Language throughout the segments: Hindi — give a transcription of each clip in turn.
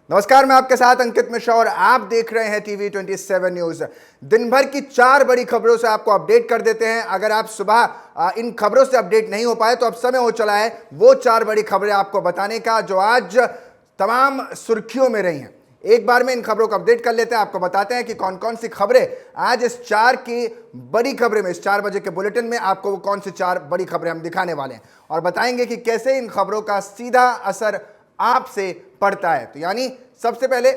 नमस्कार, मैं आपके साथ अंकित मिश्रा और आप देख रहे हैं टीवी 27 न्यूज। दिन भर की 4 बड़ी खबरों से आपको अपडेट कर देते हैं। अगर आप सुबह इन खबरों से अपडेट नहीं हो पाए तो अब समय हो चला है वो 4 बड़ी खबरें आपको बताने का जो आज तमाम सुर्खियों में रही हैं। एक बार में इन खबरों को अपडेट कर लेते हैं, आपको बताते हैं कि कौन कौन सी खबरें आज इस 4 की बड़ी खबरें में, इस 4 बजे के बुलेटिन में आपको वो कौन सी 4 बड़ी खबरें हम दिखाने वाले हैं और बताएंगे कि कैसे इन खबरों का सीधा असर आपसे पड़ता है। तो यानी सबसे पहले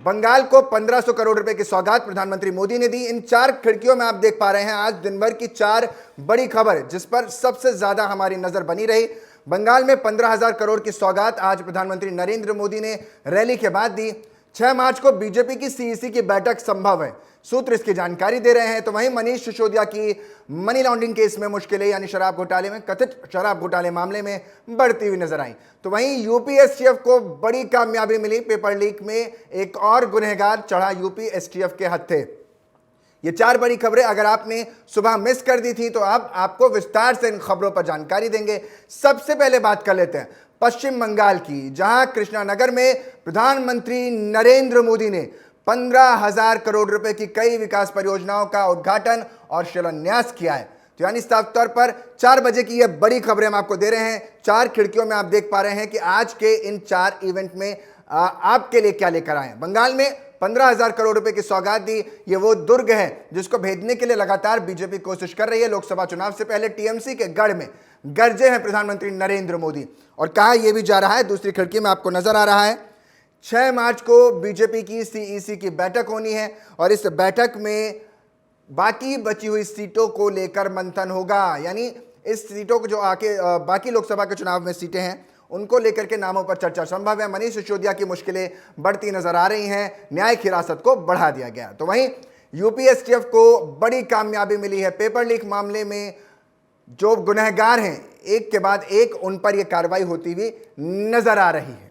बंगाल को 1500 करोड़ रुपए की सौगात प्रधानमंत्री मोदी ने दी। इन 4 खिड़कियों में आप देख पा रहे हैं आज दिन भर की 4 बड़ी खबर जिस पर सबसे ज्यादा हमारी नजर बनी रही। बंगाल में 15,000 करोड़ की सौगात आज प्रधानमंत्री नरेंद्र मोदी ने रैली के बाद दी। 6 मार्च को बीजेपी की सीईसी की बैठक संभव है, सूत्र इसकी जानकारी दे रहे हैं। तो वहीं मनीष सिसोदिया की मनी लॉन्ड्रिंग केस में मुश्किलें, यानी शराब घोटाले में, कथित शराब घोटाले मामले में बढ़ती हुई नजर आई। तो वहीं यूपी एसटीएफ को बड़ी कामयाबी मिली। पेपर लीक में एक और गुनहगार चढ़ा यूपी एसटीएफ के हत्थे। ये 4 बड़ी खबरें अगर आपने सुबह मिस कर दी थी तो अब आपको विस्तार से इन खबरों पर जानकारी देंगे। सबसे पहले बात कर लेते हैं पश्चिम बंगाल की, जहां कृष्णानगर में प्रधानमंत्री नरेंद्र मोदी ने 15,000 करोड़ रुपए की कई विकास परियोजनाओं का उद्घाटन और शिलान्यास किया है। तो यानी साफ तौर पर 4 बजे की ये बड़ी खबरें हम आपको दे रहे हैं। 4 खिड़कियों में आप देख पा रहे हैं कि आज के इन 4 इवेंट में आपके लिए क्या लेकर आए। बंगाल में 15,000 करोड़ रुपए की सौगात दी। ये वो दुर्ग है जिसको भेदने के लिए लगातार बीजेपी कोशिश कर रही है। लोकसभा चुनाव से पहले टीएमसी के गढ़ में गरजे हैं प्रधानमंत्री नरेंद्र मोदी और कहा यह भी जा रहा है। दूसरी खिड़की में आपको नजर आ रहा है 6 मार्च को बीजेपी की सीईसी की बैठक होनी है और इस बैठक में बाकी बची हुई सीटों को लेकर मंथन होगा। यानी इस सीटों को जो आके बाकी लोकसभा के चुनाव में सीटें हैं उनको लेकर के नामों पर चर्चा संभव है। मनीष सिसोदिया की मुश्किलें बढ़ती नजर आ रही हैं, न्यायिक हिरासत को बढ़ा दिया गया। तो वहीं यूपी एसटीएफ को बड़ी कामयाबी मिली है। पेपर लीक मामले में जो गुनहगार हैं एक के बाद एक उन पर यह कार्रवाई होती हुई नजर आ रही है।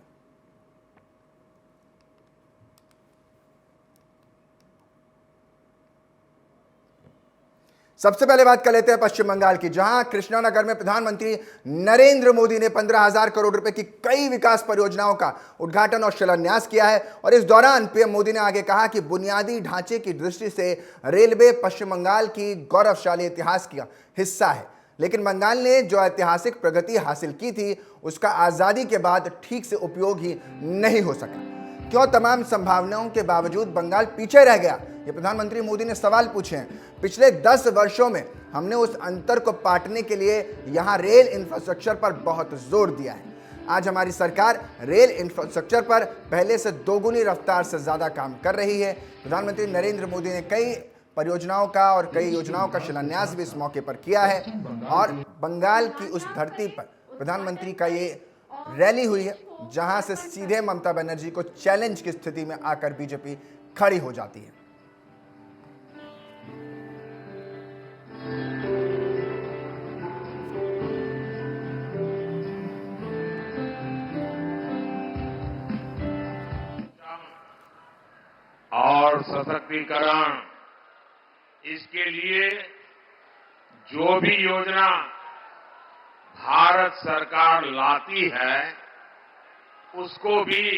सबसे पहले बात कर लेते हैं पश्चिम बंगाल की, जहां कृष्णानगर में प्रधानमंत्री नरेंद्र मोदी ने 15,000 करोड़ रुपए की कई विकास परियोजनाओं का उद्घाटन और शिलान्यास किया है। और इस दौरान पीएम मोदी ने आगे कहा कि बुनियादी ढांचे की दृष्टि से रेलवे पश्चिम बंगाल की गौरवशाली इतिहास का हिस्सा है, लेकिन बंगाल ने जो ऐतिहासिक प्रगति हासिल की थी उसका आजादी के बाद ठीक से उपयोग ही नहीं हो सका। क्यों तमाम संभावनाओं के बावजूद बंगाल पीछे रह गया, ये प्रधानमंत्री मोदी ने सवाल पूछे हैं। पिछले 10 वर्षों में हमने उस अंतर को पाटने के लिए यहां रेल इंफ्रास्ट्रक्चर पर बहुत जोर दिया है। आज हमारी सरकार रेल इंफ्रास्ट्रक्चर पर पहले से दोगुनी रफ्तार से ज्यादा काम कर रही है। प्रधानमंत्री नरेंद्र मोदी ने कई परियोजनाओं का और कई योजनाओं का शिलान्यास भी इस मौके पर किया है और बंगाल की उस धरती पर प्रधानमंत्री का ये रैली हुई है जहां से सीधे ममता बनर्जी को चैलेंज की स्थिति में आकर बीजेपी खड़ी हो जाती है। और सशक्तिकरण, इसके लिए जो भी योजना भारत सरकार लाती है उसको भी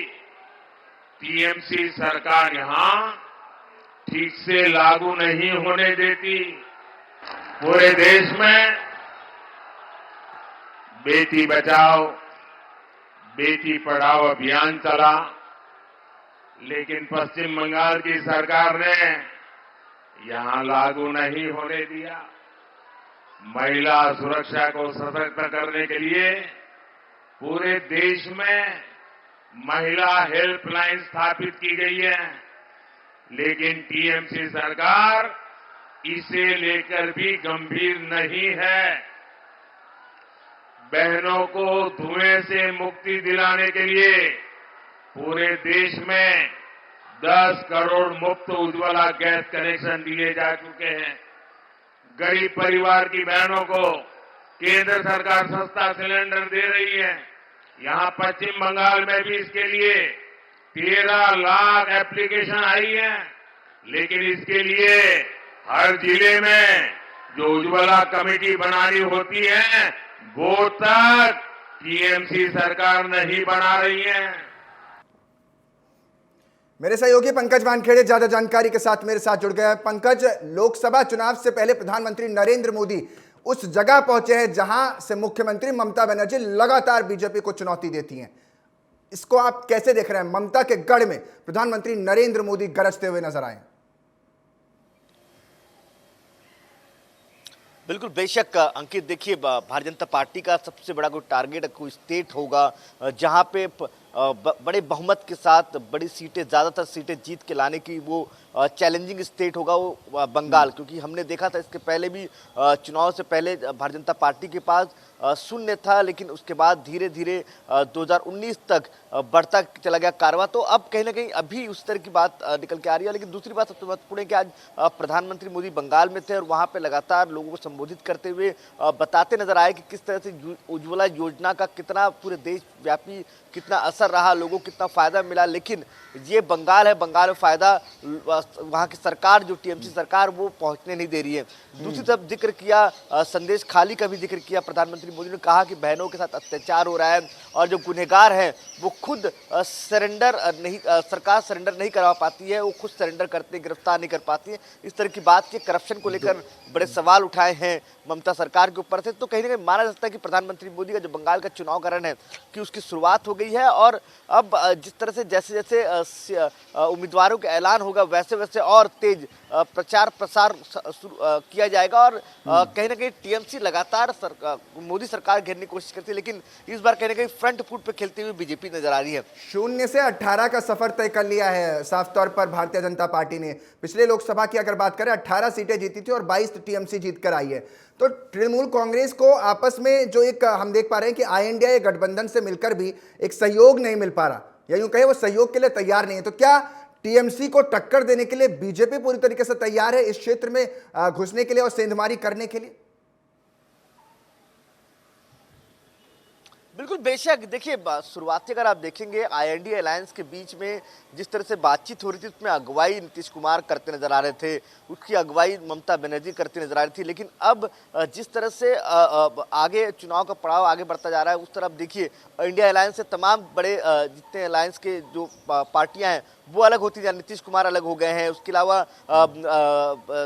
टीएमसी सरकार यहां ठीक से लागू नहीं होने देती। पूरे देश में बेटी बचाओ बेटी पढ़ाओ अभियान चला, लेकिन पश्चिम बंगाल की सरकार ने यहां लागू नहीं होने दिया। महिला सुरक्षा को सशक्त करने के लिए पूरे देश में महिला हेल्पलाइन स्थापित की गई है, लेकिन टीएमसी सरकार इसे लेकर भी गंभीर नहीं है। बहनों को धुएं से मुक्ति दिलाने के लिए पूरे देश में 10 करोड़ मुफ्त उज्ज्वला गैस कनेक्शन दिए जा चुके हैं। गरीब परिवार की बहनों को केंद्र सरकार सस्ता सिलेंडर दे रही है। यहां पश्चिम बंगाल में भी इसके लिए 13 लाख एप्लीकेशन आई है, लेकिन इसके लिए हर जिले में जो उज्ज्वला कमेटी बनानी होती है वो तक टीएमसी सरकार नहीं बना रही है। मेरे सहयोगी पंकज वानखेड़े ज्यादा जानकारी के साथ मेरे साथ जुड़ गए हैं। पंकज, लोकसभा चुनाव से पहले प्रधानमंत्री नरेंद्र मोदी उस जगह पहुंचे हैं जहां से मुख्यमंत्री ममता बनर्जी लगातार बीजेपी को चुनौती देती हैं। इसको आप कैसे देख रहे हैं? ममता के गढ़ में प्रधानमंत्री नरेंद्र मोदी गरजते हुए नजर आए। बिल्कुल बेशक अंकित, देखिए भारतीय जनता पार्टी का सबसे बड़ा कोई टारगेट कोई स्टेट होगा जहां पे बड़े बहुमत के साथ बड़ी सीटें, ज़्यादातर सीटें जीत के लाने की वो चैलेंजिंग स्टेट होगा वो बंगाल। क्योंकि हमने देखा था इसके पहले भी चुनाव से पहले भारतीय जनता पार्टी के पास शून्य था, लेकिन उसके बाद धीरे धीरे 2019 तक बढ़ता चला गया कारवा। तो अब कहीं ना कहीं अभी उस तरह की बात निकल के आ रही है। लेकिन दूसरी बात सबसे महत्वपूर्ण है कि आज प्रधानमंत्री मोदी बंगाल में थे और वहाँ पे लगातार लोगों को संबोधित करते हुए बताते नजर आए कि किस तरह से उज्ज्वला योजना का कितना पूरे देश व्यापी कितना असर रहा, लोगों को कितना फायदा मिला। लेकिन ये बंगाल है, बंगाल में फायदा वहाँ की सरकार, जो टीएमसी सरकार, वो पहुंचने नहीं दे रही है। दूसरी तरफ जिक्र किया संदेश खाली का भी जिक्र किया प्रधानमंत्री मोदी ने, कहा कि बहनों के साथ अत्याचार हो रहा है और जो गुनहगार हैं वो खुद सरेंडर नहीं, सरकार सरेंडर नहीं करवा पाती है, वो खुद सरेंडर करते, गिरफ्तार नहीं कर पाती है। इस तरह की बात की करप्शन को लेकर बड़े सवाल उठाए हैं ममता सरकार के ऊपर से। तो कहीं ना कहीं माना जाता है कि प्रधानमंत्री मोदी का जो बंगाल का चुनाव का रण है कि उसकी शुरुआत हो गई है और अब जिस तरह से जैसे जैसे उम्मीदवारों का ऐलान होगा वैसे वैसे और तेज प्रचार प्रसार किया जाएगा। और कहीं ना कहीं टीएमसी लगातार मोदी सरकार घेरने की कोशिश करती है, लेकिन इस बार कहीं ना कहीं फ्रंट फुट पे खेलती हुई बीजेपी नजर आ रही है। 0 से 18 का सफर तय कर लिया है साफ तौर पर भारतीय जनता पार्टी ने। पिछले लोकसभा की अगर बात करें 18 सीटें जीती थी और 22 टीएमसी जीत कर आई है। तो तृणमूल कांग्रेस को आपस में जो एक हम देख पा रहे हैं कि आई गठबंधन से मिलकर भी एक सहयोग नहीं मिल पा रहा, या यूं कहे वो सहयोग के लिए तैयार नहीं है। तो क्या टीएमसी को टक्कर देने के लिए बीजेपी पूरी तरीके से तैयार है इस क्षेत्र में घुसने के लिए और सेंधमारी करने के लिए? बिल्कुल बेशक, देखिए शुरुआती अगर आप देखेंगे आईएनडी अलायंस के बीच में जिस तरह से बातचीत हो रही थी उसमें अगुवाई नीतीश कुमार करते नजर आ रहे थे, उसकी अगुवाई ममता बनर्जी करती नजर आ रही थी। लेकिन अब जिस तरह से आगे चुनाव का पड़ाव आगे बढ़ता जा रहा है उस तरफ देखिए इंडिया अलायंस से तमाम बड़े जितने अलायंस के जो पार्टियां हैं वो अलग होती जा, नीतीश कुमार अलग हो गए हैं, उसके अलावा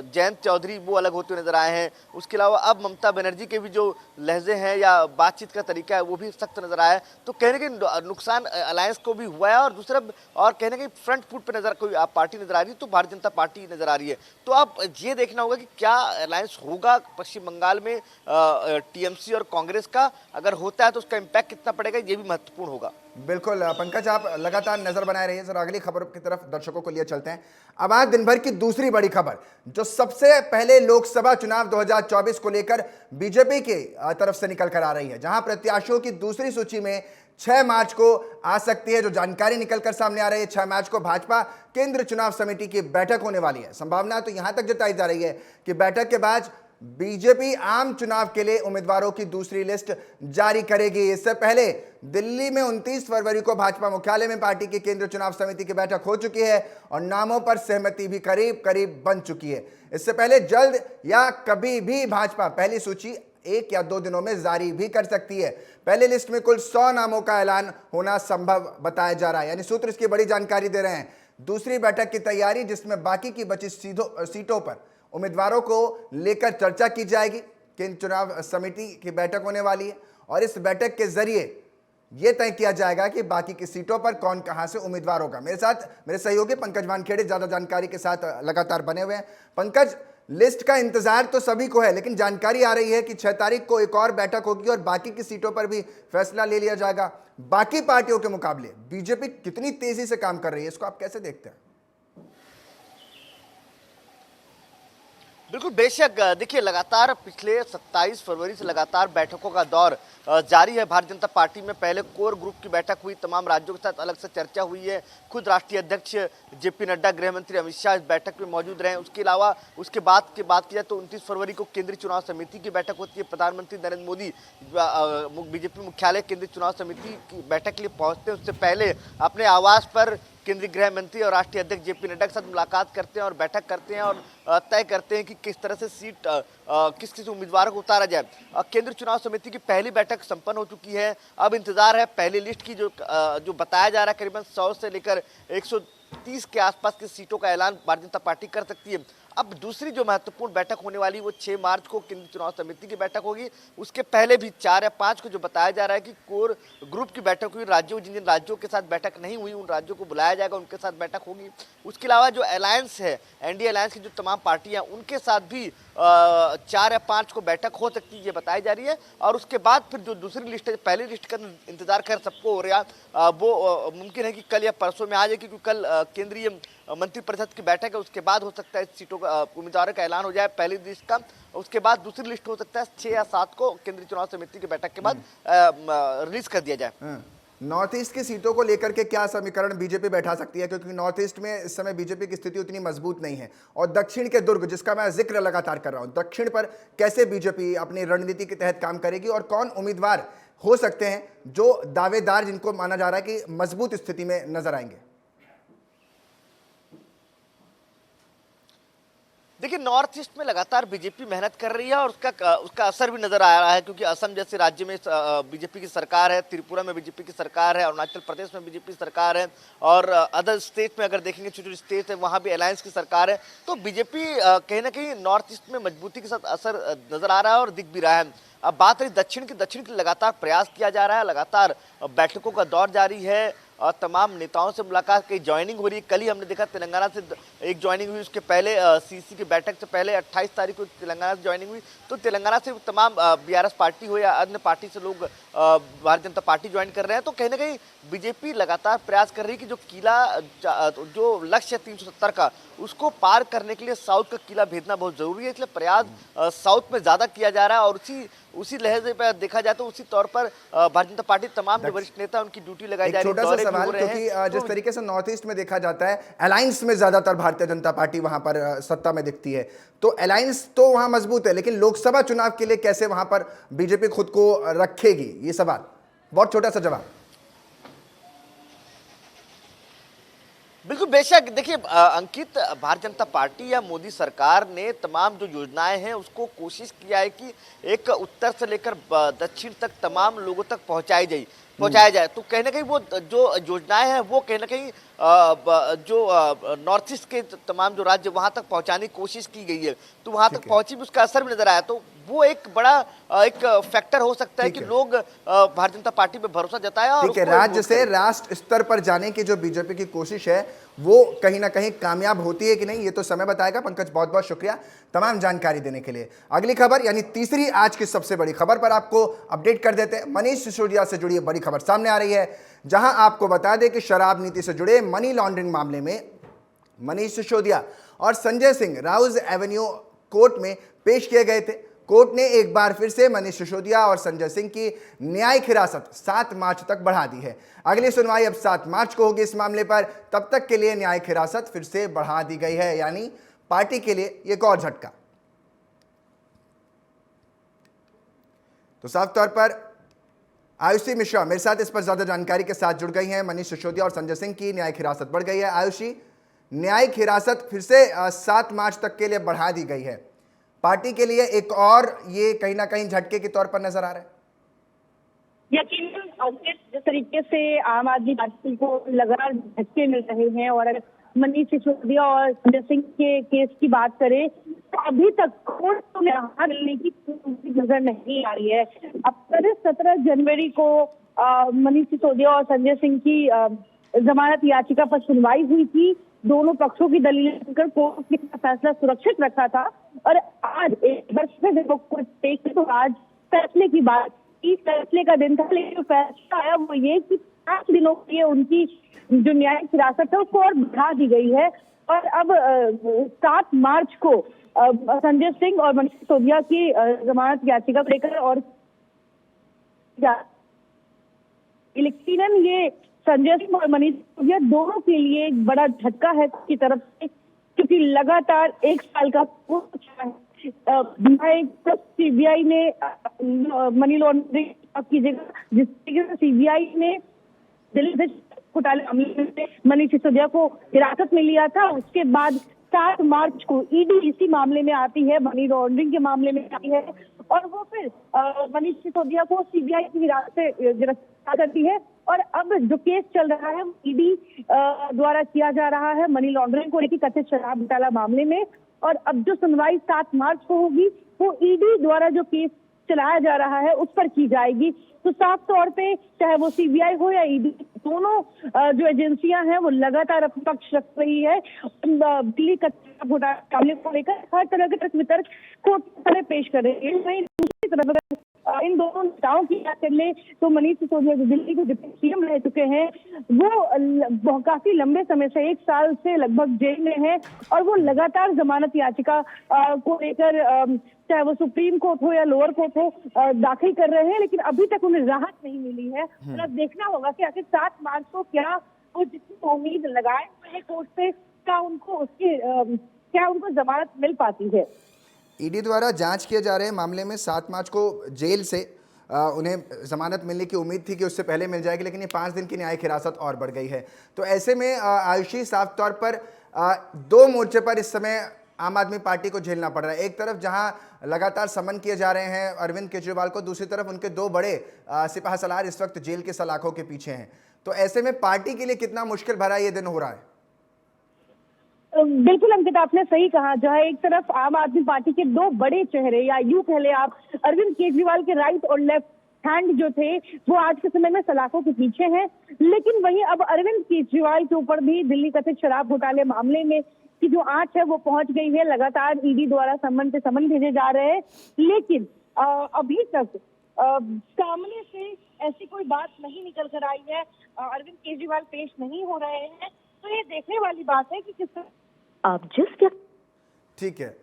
जयंत चौधरी वो अलग होते नजर आए हैं, उसके अलावा अब ममता बनर्जी के भी जो लहजे हैं या बातचीत का तरीका है वो भी सख्त नजर आया है। तो कहने के नुकसान अलायंस को भी हुआ है और दूसरा और कहने के फ्रंट फुट पे नजर कोई पार्टी नजर आ रही है तो भारतीय जनता पार्टी नजर आ रही है। तो अब ये देखना होगा कि क्या अलायंस होगा पश्चिम बंगाल में टीएमसी और कांग्रेस का, अगर होता है तो उसका इम्पैक्ट कितना पड़ेगा ये भी महत्वपूर्ण होगा। बिल्कुल पंकज, आप लगातार नजर बनाए रहिए सर। अगली खबर की तरफ दर्शकों को लिए चलते हैं। अब आज दिन भर की दूसरी बड़ी खबर जो सबसे पहले लोकसभा चुनाव 2024 को लेकर बीजेपी के तरफ से निकल कर आ रही है, जहां प्रत्याशियों की दूसरी सूची में 6 मार्च को आ सकती है। जो जानकारी निकलकर सामने आ रही है, 6 मार्च को भाजपा केंद्र चुनाव समिति की बैठक होने वाली है। संभावना तो यहां तक जताई जा रही है कि बैठक के बाद बीजेपी आम चुनाव के लिए उम्मीदवारों की दूसरी लिस्ट जारी करेगी। इससे पहले दिल्ली में 29 फरवरी को भाजपा मुख्यालय में पार्टी की केंद्रीय चुनाव समिति की बैठक हो चुकी है और नामों पर सहमति भी करीब करीब बन चुकी है। इससे पहले जल्द या कभी भी भाजपा पहली सूची 1 या 2 दिनों में जारी भी कर सकती है। पहले लिस्ट में कुल 100 नामों का ऐलान होना संभव बताया जा रहा है, यानी सूत्र इसकी बड़ी जानकारी दे रहे हैं। दूसरी बैठक की तैयारी, जिसमें बाकी की बची सीटों पर उम्मीदवारों को लेकर चर्चा की जाएगी। केंद्र चुनाव समिति की बैठक होने वाली है और इस बैठक के जरिए यह तय किया जाएगा कि बाकी की सीटों पर कौन कहां से उम्मीदवार होगा। मेरे साथ मेरे सहयोगी पंकज वानखेड़े ज्यादा जानकारी के साथ लगातार बने हुए हैं। पंकज, लिस्ट का इंतजार तो सभी को है, लेकिन जानकारी आ रही है कि 6 तारीख को एक और बैठक होगी और बाकी की सीटों पर भी फैसला ले लिया जाएगा। बाकी पार्टियों के मुकाबले बीजेपी कितनी तेजी से काम कर रही है, इसको आप कैसे देखते हैं? बिल्कुल बेशक, देखिए लगातार पिछले 27 फरवरी से लगातार बैठकों का दौर जारी है भारतीय जनता पार्टी में। पहले कोर ग्रुप की बैठक हुई, तमाम राज्यों के साथ अलग से चर्चा हुई है। खुद राष्ट्रीय अध्यक्ष जेपी नड्डा, गृह मंत्री अमित शाह इस बैठक में मौजूद रहे। उसके अलावा उसके बाद की बात की जाए तो 29 फरवरी को केंद्रीय चुनाव समिति की बैठक होती है। प्रधानमंत्री नरेंद्र मोदी बीजेपी मुख्यालय केंद्रीय चुनाव समिति की बैठक के लिए पहुंचते हैं, उससे पहले अपने आवास पर केंद्रीय गृह मंत्री और राष्ट्रीय अध्यक्ष जेपी नड्डा के साथ मुलाकात करते हैं और बैठक करते हैं और तय करते हैं कि किस तरह से सीट किस किस उम्मीदवार को उतारा जाए। केंद्रीय चुनाव समिति की पहली बैठक संपन्न हो चुकी है। अब इंतजार है पहली लिस्ट की, जो बताया जा रहा है करीबन 100 से लेकर 130 के आसपास की सीटों का ऐलान भारतीय जनता पार्टी कर सकती है। अब दूसरी जो महत्वपूर्ण बैठक होने वाली वो 6 मार्च को केंद्रीय चुनाव समिति की बैठक होगी। उसके पहले भी 4 या 5 को जो बताया जा रहा है कि कोर ग्रुप की बैठक हुई, राज्यों जिन जिन राज्यों के साथ बैठक नहीं हुई उन राज्यों को बुलाया जाएगा, उनके साथ बैठक होगी। उसके अलावा जो अलायंस है, एनडीए अलायंस की जो तमाम पार्टियां, उनके साथ भी 4 या 5 को बैठक हो सकती है, ये बताई जा रही है। और उसके बाद फिर जो दूसरी लिस्ट है, पहली लिस्ट का इंतजार कर सबको हो रहा, वो मुमकिन है कि कल या परसों में आ जाए, क्योंकि कल केंद्रीय मंत्रिपरिषद की बैठक है। उसके बाद हो सकता है सीटों का उम्मीदवारों का ऐलान हो जाए पहली लिस्ट का। उसके बाद दूसरी लिस्ट हो सकता है 6 या 7 को केंद्रीय चुनाव समिति की बैठक के बाद रिलीज कर दिया जाए। नॉर्थ ईस्ट की सीटों को लेकर के क्या समीकरण बीजेपी बैठा सकती है, क्योंकि नॉर्थ ईस्ट में इस समय बीजेपी की स्थिति उतनी मजबूत नहीं है, और दक्षिण के दुर्ग जिसका मैं जिक्र लगातार कर रहा हूं, दक्षिण पर कैसे बीजेपी अपनी रणनीति के तहत काम करेगी और कौन उम्मीदवार हो सकते हैं जो दावेदार जिनको माना जा रहा है कि मजबूत स्थिति में नजर आएंगे? देखिए, नॉर्थ ईस्ट में लगातार बीजेपी मेहनत कर रही है और उसका असर भी नजर आ रहा है, क्योंकि असम जैसे राज्य में बीजेपी की सरकार है, त्रिपुरा में बीजेपी की सरकार है, अरुणाचल प्रदेश में बीजेपी सरकार है, और अदर स्टेट में अगर देखेंगे छोटे छोटे स्टेट है वहां भी अलायंस की सरकार है। तो बीजेपी कहीं ना कहीं नॉर्थ ईस्ट में मजबूती के साथ असर नजर आ रहा है और दिख भी रहा है। अब बात रही दक्षिण की लगातार प्रयास किया जा रहा है, लगातार बैठकों का दौर जारी है और तमाम नेताओं से मुलाकात की, ज्वाइनिंग हो रही है। कल ही हमने देखा तेलंगाना से एक ज्वाइनिंग हुई, उसके पहले सीसी की बैठक से पहले 28 तारीख को तेलंगाना से ज्वाइनिंग हुई। तो तेलंगाना से तमाम बीआरएस पार्टी हो या अन्य पार्टी से लोग भारतीय जनता पार्टी ज्वाइन कर रहे हैं। तो कहीं ना कहीं बीजेपी लगातार प्रयास कर रही है कि जो किला, जो लक्ष्य है 370 का, उसको पार करने के लिए साउथ का किला भेजना बहुत जरूरी है। इसलिए प्रयास साउथ में ज्यादा किया जा रहा है और उसी लहजे पर देखा जाए तो उसी तौर पर भारतीय जनता पार्टी तमाम जो वरिष्ठ नेता उनकी ड्यूटी लगाई जा रही है। छोटा सा सवाल, क्योंकि जिस तरीके से नॉर्थ ईस्ट में देखा जाता है अलायंस में ज्यादातर भारतीय जनता पार्टी वहां पर सत्ता में दिखती है, तो अलायंस तो वहां मजबूत है, लेकिन लोकसभा चुनाव के लिए कैसे वहां पर बीजेपी खुद को रखेगी, ये सवाल। बहुत छोटा सा जवाब। बिल्कुल, बेशक। देखिए अंकित, भारतीय जनता पार्टी या मोदी सरकार ने तमाम जो योजनाएं हैं उसको कोशिश किया है कि एक उत्तर से लेकर दक्षिण तक तमाम लोगों तक पहुंचाया जाए। तो कहीं ना कहीं वो जो योजनाएं हैं वो कहीं ना कहीं जो नॉर्थ ईस्ट के तमाम जो राज्य वहां तक पहुंचाने की कोशिश की गई है, तो वहां तक पहुंची भी, उसका असर भी नजर आया। तो वो एक बड़ा एक फैक्टर हो सकता है कि लोग भारतीय जनता पार्टी पे भरोसा जताया और राज्य से राष्ट्र स्तर पर जाने की जो बीजेपी की कोशिश है वो कहीं ना कहीं कामयाब होती है कि नहीं, ये तो समय बताएगा। पंकज, बहुत बहुत शुक्रिया तमाम जानकारी देने के लिए। अगली खबर, यानी तीसरी आज की सबसे बड़ी खबर पर आपको अपडेट कर देते हैं। मनीष सिसोदिया से जुड़ी बड़ी खबर सामने आ रही है, जहां आपको बता दें कि शराब नीति से जुड़े मनी लॉन्ड्रिंग मामले में मनीष सिसोदिया और संजय सिंह राउज एवेन्यू कोर्ट में पेश किए गए थे। कोर्ट ने एक बार फिर से मनीष सिसोदिया और संजय सिंह की न्यायिक हिरासत 7 मार्च तक बढ़ा दी है। अगली सुनवाई अब 7 मार्च को होगी इस मामले पर। तब तक के लिए न्यायिक हिरासत फिर से बढ़ा दी गई है, यानी पार्टी के लिए एक और झटका। तो साफ तौर पर आयुषी मिश्रा मेरे साथ इस पर ज्यादा जानकारी के साथ जुड़ गई हैं। मनीष सिसोदिया और संजय सिंह की न्यायिक हिरासत बढ़ गई है। आयुषी, न्यायिक हिरासत फिर से 7 मार्च तक के लिए बढ़ा दी गई है, पार्टी के लिए एक और ये कहीं ना कहीं झटके के तौर पर नजर आ रहा है। यकीनन जिस तरीके से आम आदमी पार्टी को लगातार झटके मिल रहे हैं, और अगर मनीष सिसोदिया और संजय सिंह के केस की बात करें तो अभी तक कोर्ट में राहत मिलने की नजर नहीं आ रही है। अब 17 जनवरी को मनीष सिसोदिया और संजय सिंह की जमानत याचिका पर सुनवाई हुई थी। दोनों पक्षों की दलीलें सुनकर कोर्ट ने फैसला सुरक्षित रखा था, और आज एक बार फिर तो आज फैसले की बात, इस फैसले का दिन था, लेकिन जो फैसला आया वो ये कि 5 दिनों के लिए उनकी जो न्यायिक हिरासत है उसको और बढ़ा दी गई है। और अब 7 मार्च को संजय सिंह और मनीष सिसोदिया की जमानत याचिका को लेकर और यकीनन ये संजय सिंह और मनीष सिसोदिया दोनों के लिए एक बड़ा झटका है की तरफ से, क्योंकि लगातार 1 साल का सीबीआई ने मनी लॉन्ड्रिंग की जगह, जिस तरीके से सीबीआई ने दिल्ली से घोटाले मामले में मनीष सिसोदिया को हिरासत में लिया था, उसके बाद 7 मार्च को ईडी इसी मामले में आती है, मनी लॉन्ड्रिंग के मामले में आती है, और वो फिर मनीष सिसोदिया को सीबीआई की हिरासत से गिरफ्तार करती है। और अब जो केस चल रहा है वो ईडी द्वारा किया जा रहा है मनी लॉन्ड्रिंग को लेकर कथित शराब घोटाला मामले में। और अब जो सुनवाई 7 मार्च को होगी वो ईडी द्वारा जो केस चलाया जा रहा है उस पर की जाएगी। तो साफ तौर पे चाहे वो सीबीआई हो या ईडी, दोनों जो एजेंसियां हैं वो लगातार अपना पक्ष रख रही है। दिल्ली कचरा घोटाला मामले को लेकर हर तरह के तर्क वितर्क कोर्ट के सामने पेश कर रही है। वहीं दूसरी तरफ अगर इन दोनों नेताओं की बात कर ले तो मनीष सिसोदिया जो दिल्ली के डिप्टी सीएम रह चुके हैं वो काफी लंबे समय से 1 साल से लगभग जेल में है, और वो लगातार जमानत याचिका को लेकर चाहे वो सुप्रीम कोर्ट हो या लोअर कोर्ट हो दाखिल कर रहे हैं, लेकिन अभी तक उन्हें राहत नहीं मिली है। और अब देखना होगा कि आखिर 7 मार्च को क्या वो जितनी उम्मीद लगाए हुए हैं कोर्ट से, क्या उनको जमानत मिल पाती है। ईडी द्वारा जांच किए जा रहे मामले में 7 मार्च को जेल से उन्हें जमानत मिलने की उम्मीद थी कि उससे पहले मिल जाएगी, लेकिन ये 5 दिन की न्यायिक हिरासत और बढ़ गई है। तो ऐसे में आयुषी, साफ तौर पर 2 मोर्चे पर इस समय आम आदमी पार्टी को झेलना पड़ रहा है। एक तरफ जहां लगातार समन किए जा रहे हैं अरविंद केजरीवाल को, दूसरी तरफ उनके 2 बड़े सिपाह सलार इस वक्त जेल के सलाखों के पीछे हैं। तो ऐसे में पार्टी के लिए कितना मुश्किल भरा ये दिन हो रहा है? बिल्कुल अंकित, आपने सही कहा। जहां एक तरफ आम आदमी पार्टी के 2 बड़े चेहरे, या यूं कह ले आप अरविंद केजरीवाल के राइट और लेफ्ट हैंड जो थे वो आज के समय में सलाखों के पीछे हैं, लेकिन वहीं अब अरविंद केजरीवाल के ऊपर भी दिल्ली कथित शराब घोटाले मामले में की जो आंच है वो पहुंच गई है। लगातार ईडी द्वारा समन पे समन भेजे जा रहे हैं, लेकिन अभी तक सामने से ऐसी कोई बात नहीं निकल कर आई है। अरविंद केजरीवाल पेश नहीं हो रहे हैं, तो ये देखने वाली बात है कि किस आप जिस ठीक है।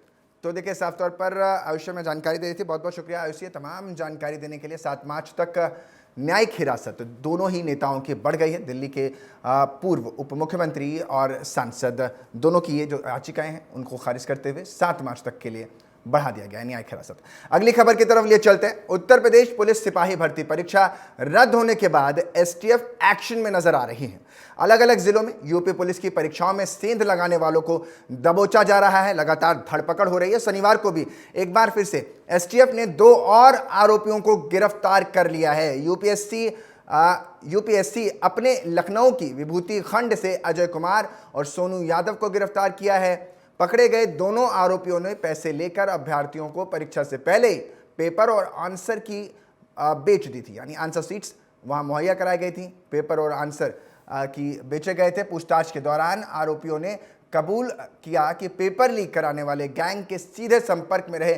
तो देखिए, साफ तौर पर आयुष्य में जानकारी दे रही थी। बहुत बहुत शुक्रिया आयुष्य, तमाम जानकारी देने के लिए। 7 मार्च तक न्यायिक हिरासत दोनों ही नेताओं की बढ़ गई है। दिल्ली के पूर्व उप मुख्यमंत्री और सांसद दोनों की ये जो याचिकाएं हैं उनको खारिज करते हुए 7 मार्च तक के लिए बढ़ा दिया गया है न्यायिक हिरासत। अगली खबर की तरफ लिए चलते हैं। उत्तर प्रदेश पुलिस सिपाही भर्ती परीक्षा रद्द होने के बाद एसटीएफ एक्शन में नजर आ रही है। अलग अलग जिलों में यूपी पुलिस की परीक्षाओं में सेंध लगाने वालों को दबोचा जा रहा है। लगातार धरपकड़ हो रही है। शनिवार को भी एक बार फिर से एसटीएफ ने 2 और आरोपियों को गिरफ्तार कर लिया है। यूपीएससी अपने लखनऊ की विभूति खंड से अजय कुमार और सोनू यादव को गिरफ्तार किया है। पकड़े गए दोनों आरोपियों ने पैसे लेकर अभ्यर्थियों को परीक्षा से पहले ही पेपर और आंसर की बेच दी थी, यानी आंसर सीट्स वहां मुहैया कराई गई थी, पेपर और आंसर की बेचे गए थे। पूछताछ के दौरान आरोपियों ने कबूल किया कि पेपर लीक कराने वाले गैंग के सीधे संपर्क में रहे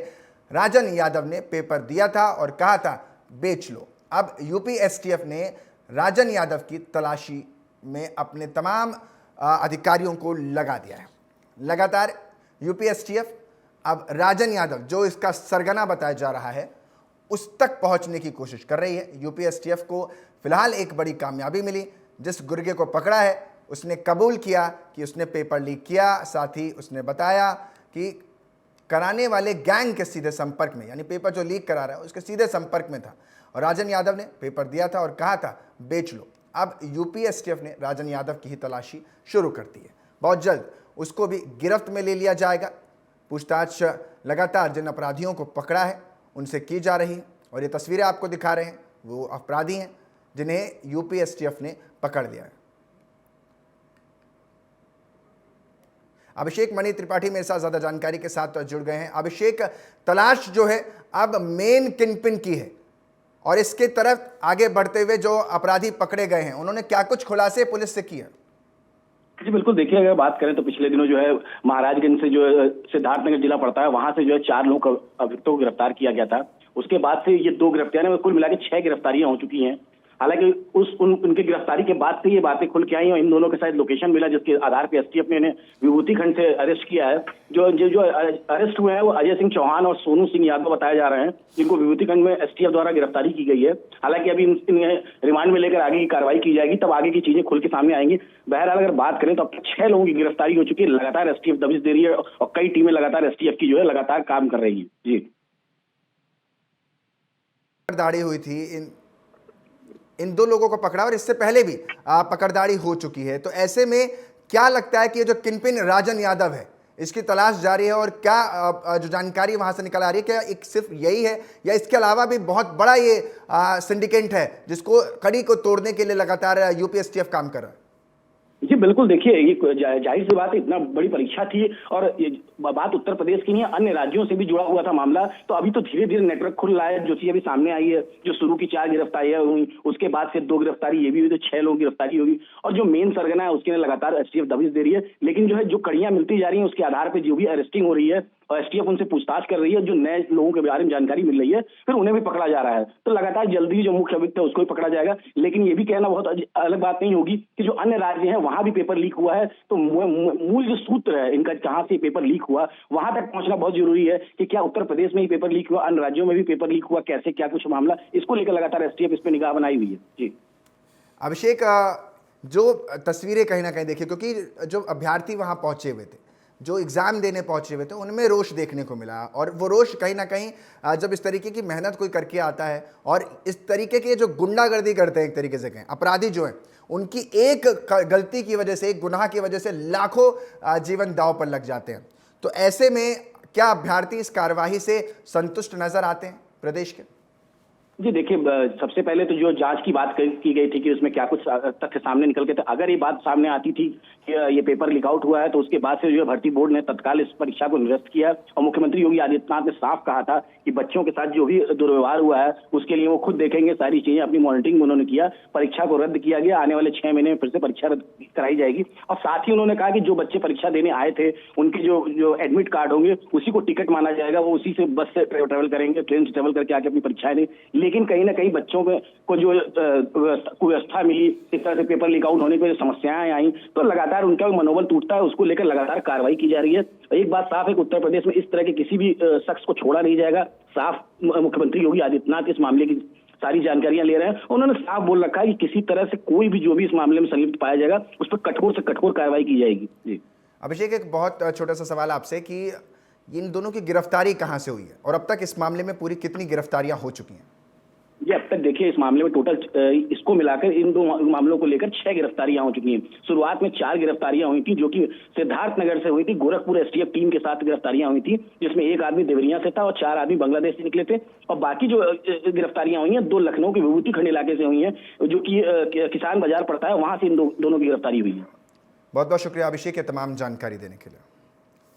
राजन यादव ने पेपर दिया था और कहा था बेच लो। अब यूपी एसटीएफ ने राजन यादव की तलाशी में अपने तमाम अधिकारियों को लगा दिया है। लगातार यूपी एसटीएफ अब राजन यादव, जो इसका सरगना बताया जा रहा है, उस तक पहुंचने की कोशिश कर रही है। यूपी एसटीएफ को फिलहाल एक बड़ी कामयाबी मिली। जिस गुर्गे को पकड़ा है उसने कबूल किया कि उसने पेपर लीक किया। साथ ही उसने बताया कि कराने वाले गैंग के सीधे संपर्क में, यानी पेपर जो लीक करा रहा है उसके सीधे संपर्क में था और राजन यादव ने पेपर दिया था और कहा था बेच लो। अब यूपी एसटीएफ ने राजन यादव की ही तलाशी शुरू कर दी है। बहुत जल्द उसको भी गिरफ्त में ले लिया जाएगा। पूछताछ लगातार जिन अपराधियों को पकड़ा है उनसे की जा रही है और ये तस्वीरें आपको दिखा रहे हैं वो अपराधी हैं जिन्हें यूपी एसटीएफ ने पकड़ लिया है। अभिषेक मणि त्रिपाठी मेरे साथ ज्यादा जानकारी के साथ जुड़ गए हैं। अभिषेक, तलाश जो है अब मेन किंगपिन की है और इसके तरफ आगे बढ़ते हुए जो अपराधी पकड़े गए हैं उन्होंने क्या कुछ खुलासे पुलिस से किए? जी बिल्कुल, देखिए अगर बात करें तो पिछले दिनों जो है महाराजगंज से जो है सिद्धार्थनगर जिला पड़ता है, वहां से जो है 4 लोगों को अभियुक्तों को गिरफ्तार किया गया था। उसके बाद से ये 2 गिरफ्तारियां, कुल मिला के 6 गिरफ्तारियां हो चुकी हैं। हालांकि उनकी गिरफ्तारी के बाद से ये बातें खुल के आई और इन दोनों के साथ लोकेशन मिला जिसके आधार पर एसटीएफ ने इन्हें विभूति खंड से अरेस्ट किया है। जो अरेस्ट हुए हैं वो अजय सिंह चौहान और सोनू सिंह यादव बताए जा रहे हैं, जिनको विभूति खंड में एसटीएफ द्वारा गिरफ्तारी की गई है। हालांकि अभी इन्हें रिमांड में लेकर आगे की कार्रवाई की जाएगी, तब आगे की चीजें खुल के सामने आएंगी। बहरहाल अगर बात करें तो अब तक 6 लोगों की गिरफ्तारी हो चुकी है। लगातार एसटीएफ दबिश दे रही है और कई टीमें लगातार एसटीएफ की जो है लगातार काम कर रही है। जी, दाढ़ी हुई थी इन 2 लोगों को पकड़ा और इससे पहले भी पकड़दाड़ी हो चुकी है। तो ऐसे में क्या लगता है कि ये जो किंगपिन राजन यादव है इसकी तलाश जारी है और क्या जो जानकारी वहां से निकल आ रही है, क्या एक सिर्फ यही है या इसके अलावा भी बहुत बड़ा ये सिंडिकेट है जिसको कड़ी को तोड़ने के लिए लगातार यूपीएसटीएफ काम कर रहा है? जी बिल्कुल, देखिए ये जाहिर सी बात है, इतना बड़ी परीक्षा थी और ये बात उत्तर प्रदेश की नहीं है, अन्य राज्यों से भी जुड़ा हुआ था मामला। तो अभी तो धीरे धीरे नेटवर्क खुल रहा है। जो चीज अभी सामने आई है, जो शुरू की 4 गिरफ्तारियां हुई, उसके बाद से 2 गिरफ्तारी ये भी हुई, तो 6 लोगों की गिरफ्तारी होगी। और जो मेन सरगना है उसके लिए लगातार एसटीएफ दबिश दे रही है। लेकिन जो है, जो कड़ियां मिलती जा रही है उसके आधार पर जो भी अरेस्टिंग हो रही है और एसटीएफ उनसे पूछताछ कर रही है, जो नए लोगों के बारे में जानकारी मिल रही है, फिर उन्हें भी पकड़ा जा रहा है। तो लगातार जल्दी जो मुख्य अभियुक्त है उसको भी पकड़ा जाएगा। लेकिन ये भी कहना बहुत अलग बात नहीं होगी कि जो अन्य राज्य हैं वहां भी पेपर लीक हुआ है, तो मूल जो सूत्र है इनका, कहां से पेपर लीक हुआ, वहां तक पहुंचना बहुत जरूरी है कि क्या उत्तर प्रदेश में ही पेपर लीक हुआ, अन्य राज्यों में भी पेपर लीक हुआ, कैसे क्या कुछ मामला, इसको लेकर लगातार एसटीएफ इस पर निगाह बनाई हुई है। जी अभिषेक, जो तस्वीरें कहीं ना कहीं देखिए, क्योंकि जो अभ्यर्थी वहां पहुंचे हुए थे, जो एग्ज़ाम देने पहुंचे हुए थे, उनमें रोष देखने को मिला। और वो रोष कहीं ना कहीं जब इस तरीके की मेहनत कोई करके आता है और इस तरीके के जो गुंडागर्दी करते हैं, एक तरीके से कहें अपराधी जो हैं, उनकी एक गलती की वजह से, एक गुनाह की वजह से लाखों जीवन दांव पर लग जाते हैं। तो ऐसे में क्या अभ्यर्थी इस कार्यवाही से संतुष्ट नजर आते हैं प्रदेश के? जी देखिए, सबसे पहले तो जो जांच की बात की गई थी कि उसमें क्या कुछ तथ्य सामने निकल के थे, अगर ये बात सामने आती थी कि ये पेपर लीक आउट हुआ है, तो उसके बाद से जो भर्ती बोर्ड ने तत्काल इस परीक्षा को निरस्त किया। और मुख्यमंत्री योगी आदित्यनाथ ने साफ कहा था कि बच्चों के साथ जो भी दुर्व्यवहार हुआ है उसके लिए वो खुद देखेंगे, सारी चीजें अपनी मॉनिटरिंग उन्होंने किया। परीक्षा को रद्द किया गया, आने वाले 6 महीने में फिर से परीक्षा रद्द कराई जाएगी। और साथ ही उन्होंने कहा कि जो बच्चे परीक्षा देने आए थे उनके जो एडमिट कार्ड होंगे उसी को टिकट माना जाएगा, वो उसी से बस से ट्रेवल करेंगे, ट्रेन से ट्रेवल करके आके अपनी परीक्षाएं दें। लेकिन कहीं ना कहीं बच्चों को जो कुव्यवस्था मिली, इस तरह से पेपर लीक आउट होने की समस्याएं आई, तो लगातार उनका मनोबल टूटता है। उसको लेकर लगातार कार्रवाई की जा रही है। एक बात साफ है कि उत्तर प्रदेश में इस तरह के किसी भी शख्स को छोड़ा नहीं जाएगा। साफ मुख्यमंत्री योगी आदित्यनाथ इस मामले की सारी जानकारियां ले रहे हैं। उन्होंने साफ बोल रखा है कि किसी तरह से कोई भी जो भी इस मामले में संलिप्त पाया जाएगा उस पर कठोर से कठोर कार्रवाई की जाएगी। जी अभिषेक, एक बहुत छोटा सा सवाल आपसे कि इन दोनों की गिरफ्तारी कहां से हुई है और अब तक इस मामले में पूरी कितनी गिरफ्तारियां हो चुकी हैं? ये अब तक देखिए, इस मामले में टोटल इसको मिलाकर इन 2 मामलों को लेकर 6 गिरफ्तारियां हो चुकी हैं। शुरुआत में 4 गिरफ्तारियां हुई थी, जो कि सिद्धार्थनगर से हुई थी। गोरखपुर एसटीएफ टीम के साथ गिरफ्तारियां हुई थी, जिसमें 1 आदमी देवरिया से था और 4 आदमी बांग्लादेश से निकले थे। और बाकी जो गिरफ्तारियां हुई हैं 2 लखनऊ के विभूति खंड इलाके से हुई हैं, जो कि किसान बाजार पड़ता है, वहां से इन दोनों की गिरफ्तारी हुई है। बहुत बहुत शुक्रिया अभिषेक, ये तमाम जानकारी देने के लिए।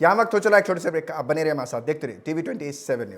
यहाँ वक्त हो चला एक छोटे से ब्रेक का। आप बने रहिए हमारे साथ, देखते रहिए TV27 न्यूज़।